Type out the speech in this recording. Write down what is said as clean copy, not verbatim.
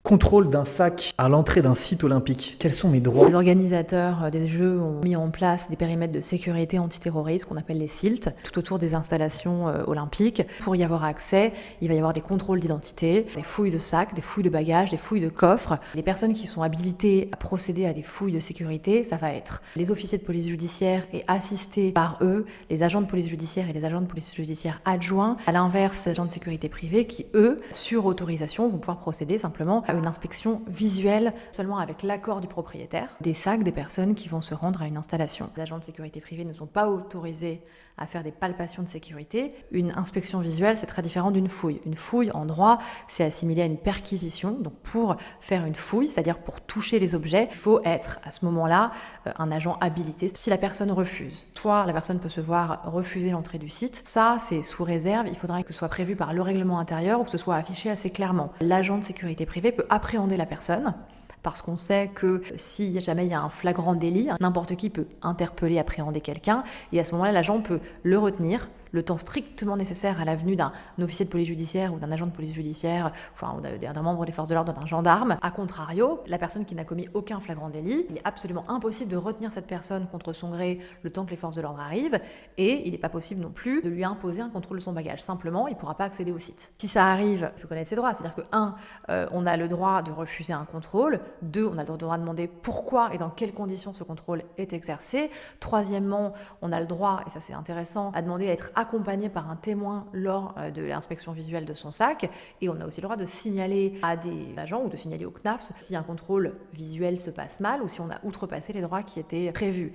Contrôle d'un sac à l'entrée d'un site olympique. Quels sont mes droits? Les organisateurs des Jeux ont mis en place des périmètres de sécurité antiterroriste qu'on appelle les SILT, tout autour des installations olympiques. Pour y avoir accès, il va y avoir des contrôles d'identité, des fouilles de sacs, des fouilles de bagages, des fouilles de coffres. Les personnes qui sont habilitées à procéder à des fouilles de sécurité, ça va être les officiers de police judiciaire et assistés par eux, les agents de police judiciaire et les agents de police judiciaire adjoints. À l'inverse, les agents de sécurité privée qui, eux, sur autorisation, vont pouvoir procéder simplement à une inspection visuelle, seulement avec l'accord du propriétaire, des sacs des personnes qui vont se rendre à une installation. Les agents de sécurité privée ne sont pas autorisés à faire des palpations de sécurité. Une inspection visuelle, c'est très différent d'une fouille. Une fouille, en droit, c'est assimilé à une perquisition. Donc pour faire une fouille, c'est-à-dire pour toucher les objets, il faut être à ce moment-là un agent habilité. Si la personne refuse, soit la personne peut se voir refuser l'entrée du site, ça c'est sous réserve, il faudra que ce soit prévu par le règlement intérieur ou que ce soit affiché assez clairement. L'agent de sécurité privée peut appréhender la personne, parce qu'on sait que si jamais il y a un flagrant délit, n'importe qui peut interpeller, appréhender quelqu'un, et à ce moment-là, l'agent peut le retenir le temps strictement nécessaire à la venue d'un officier de police judiciaire ou d'un agent de police judiciaire, enfin, ou d'un membre des forces de l'ordre, d'un gendarme. A contrario, la personne qui n'a commis aucun flagrant délit, il est absolument impossible de retenir cette personne contre son gré le temps que les forces de l'ordre arrivent, et il n'est pas possible non plus de lui imposer un contrôle de son bagage. Simplement, il ne pourra pas accéder au site. Si ça arrive, il faut connaître ses droits, c'est-à-dire que 1, on a le droit de refuser un contrôle, 2, on a le droit de demander pourquoi et dans quelles conditions ce contrôle est exercé, troisièmement, on a le droit, et ça c'est intéressant, à demander à être accompagné par un témoin lors de l'inspection visuelle de son sac, et on a aussi le droit de signaler à des agents ou de signaler au CNAPS si un contrôle visuel se passe mal ou si on a outrepassé les droits qui étaient prévus.